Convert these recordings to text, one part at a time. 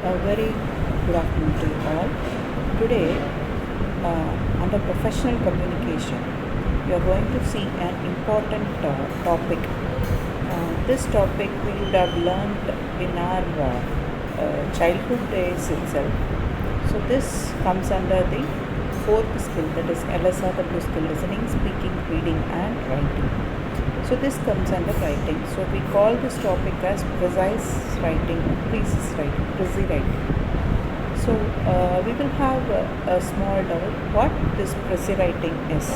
A very good afternoon to you all. Today, under professional communication, we are going to see an important topic. This topic we would have learned in our childhood days itself. So this comes under the fourth skill, that is LSRW skill: listening, speaking, reading, and writing. So this comes under writing. So we call this topic as precise writing, précis writing. So we will have a small doubt what this précis writing is.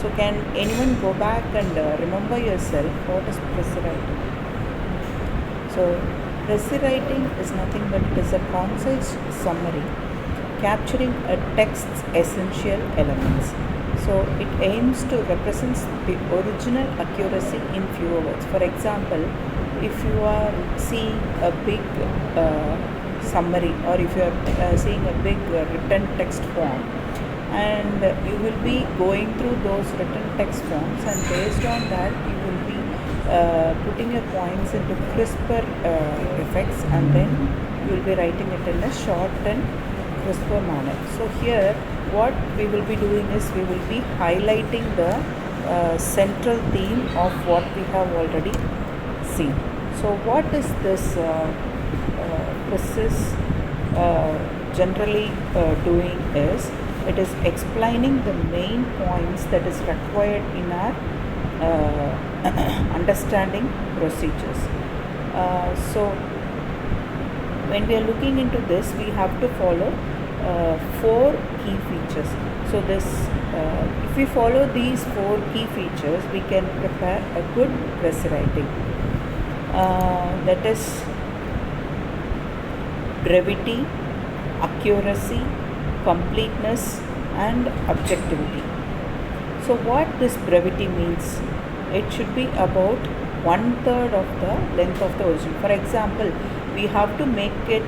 So can anyone go back and remember yourself what is précis writing? So précis writing is nothing but it is a concise summary capturing a text's essential elements. So it aims to represent the original accuracy in fewer words. For example, if you are seeing a big summary, or if you are seeing a big written text form, and you will be going through those written text forms, and based on that you will be putting your points into crisper effects, and then you will be writing it in a short and crisper manner. So here what we will be doing is we will be highlighting the central theme of what we have already seen. So what is this précis generally doing is it is explaining the main points that is required in our understanding procedures. So when we are looking into this, we have to follow 4 key features. So this if we follow these 4 key features, we can prepare a good précis writing. That is brevity, accuracy, completeness, and objectivity. So what this brevity means, it should be about 1/3 of the length of the original. For example, we have to make it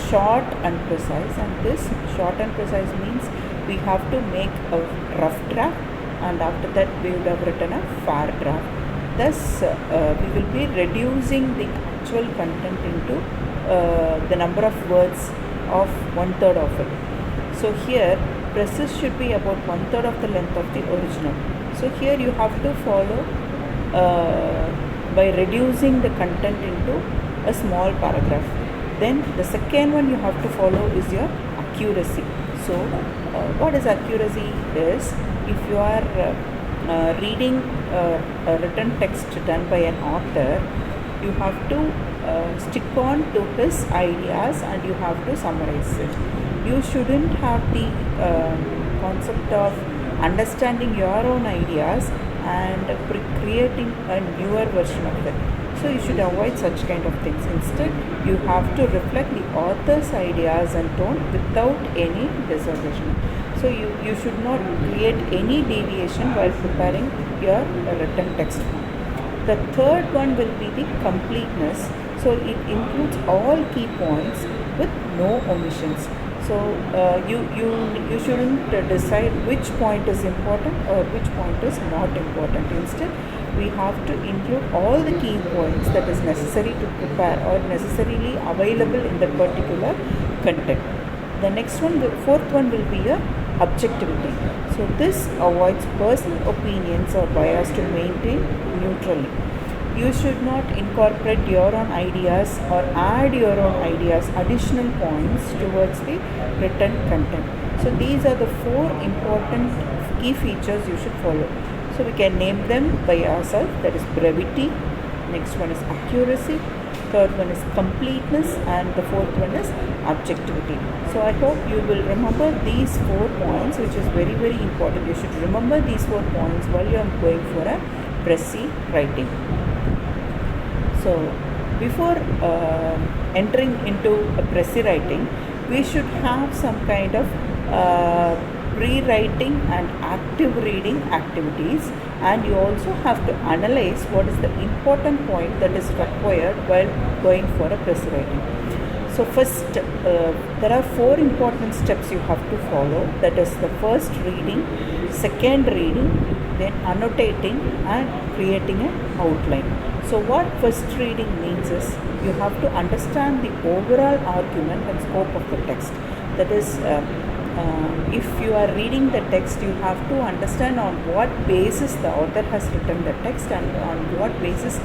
short and precise, and this short and precise means we have to make a rough draft, and after that we would have written a fair draft. Thus we will be reducing the actual content into the number of words of 1/3 of it. So here précis should be about 1/3 of the length of the original. So here you have to follow by reducing the content into a small paragraph. Then the second one you have to follow is your accuracy. So what is accuracy is, if you are reading a written text done by an author, you have to stick on to his ideas and you have to summarize it. You shouldn't have the concept of understanding your own ideas and creating a newer version of it. So you should avoid such kind of things. Instead, you have to reflect the author's ideas and tone without any distortion. So you should not create any deviation while preparing your written text. The third one will be the completeness. So it includes all key points with no omissions. So you shouldn't decide which point is important or which point is not important. Instead, we have to include all the key points that is necessary to prepare or necessarily available in that particular content. The next one, the fourth one, will be your objectivity. So this avoids personal opinions or bias to maintain neutrality. You should not incorporate your own ideas or add your own ideas, additional points towards the written content. So these are the 4 important key features you should follow. So we can name them by ourselves. That is brevity, next one is accuracy, third one is completeness, and the fourth one is objectivity. So I hope you will remember these 4 points, which is very, very important. You should remember these 4 points while you are going for a précis writing. So before entering into a précis writing, we should have some kind of pre-writing and active reading activities, and you also have to analyze what is the important point that is required while going for a précis writing. So first, there are 4 important steps you have to follow. That is the first reading, second reading, then annotating and creating an outline. So what first reading means is you have to understand the overall argument and scope of the text. That is, if you are reading the text, you have to understand on what basis the author has written the text and on what basis,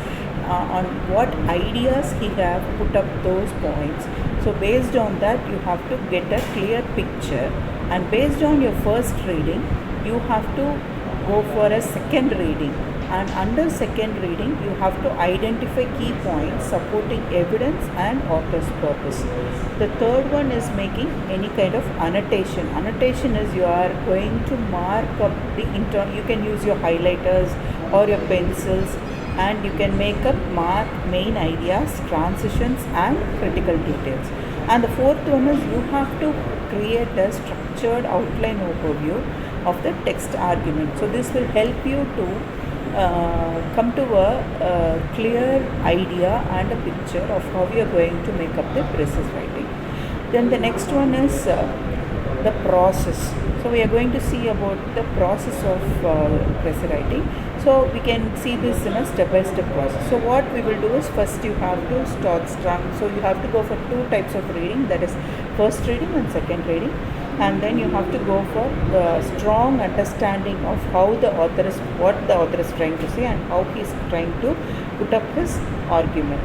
on what ideas he have put up those points. So based on that, you have to get a clear picture, and based on your first reading, you have to go for a second reading, and under second reading you have to identify key points supporting evidence and author's purpose. The third one is making any kind of annotation. Annotation is you are going to mark up the you can use your highlighters or your pencils, and you can make up mark main ideas, transitions and critical details. And the fourth one is you have to create a structured outline overview of the text argument. So this will help you to come to a clear idea and a picture of how you are going to make up the PRECIS writing. Then the next one is the process. So we are going to see about the process of PRECIS writing. So we can see this in a step-by-step process. So what we will do is, first you have to start strong. So you have to go for two types of reading, that is first reading and second reading. And then you have to go for the strong understanding of how the author is, what the author is trying to say and how he is trying to put up his argument.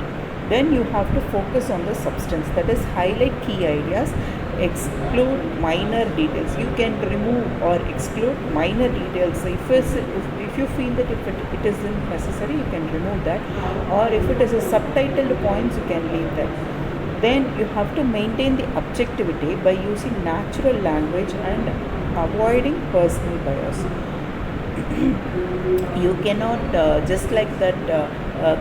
Then you have to focus on the substance, that is highlight key ideas, exclude minor details. You can remove or exclude minor details. So if you feel that if it isn't necessary, you can remove that, or if it is a subtitled points, you can leave that. Then you have to maintain the objectivity by using natural language and avoiding personal bias. You cannot just like that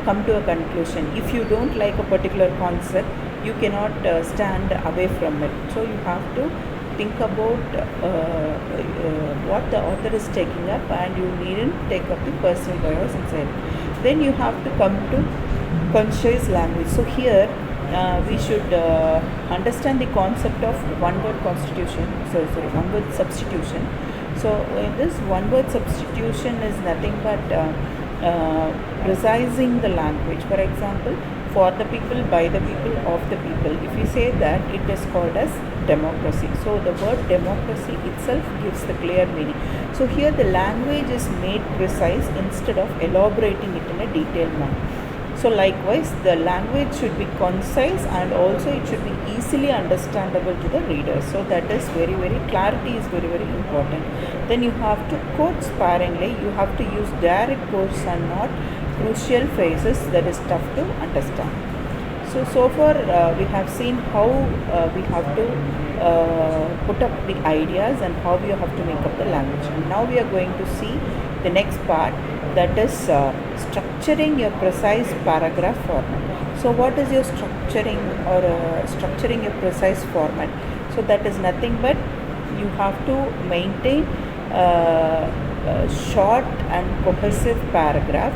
come to a conclusion. If you don't like a particular concept, you cannot stand away from it. So you have to think about what the author is taking up, and you needn't take up the personal bias inside. Then you have to come to concise language. So here we should understand the concept of one-word one-word substitution. So this one-word substitution is nothing but precising the language. For example, for the people, by the people, of the people. If we say that, it is called as democracy. So the word democracy itself gives the clear meaning. So here the language is made precise instead of elaborating it in a detailed manner. So likewise, the language should be concise, and also it should be easily understandable to the reader. So that is very clarity is very important. Then you have to quote sparingly. You have to use direct quotes and not crucial phrases that is tough to understand. So far we have seen how we have to put up the ideas and how we have to make up the language. And now we are going to see the next part, that is structuring your precise paragraph format. So what is your structuring or structuring your precise format? So that is nothing but you have to maintain a short and cohesive paragraph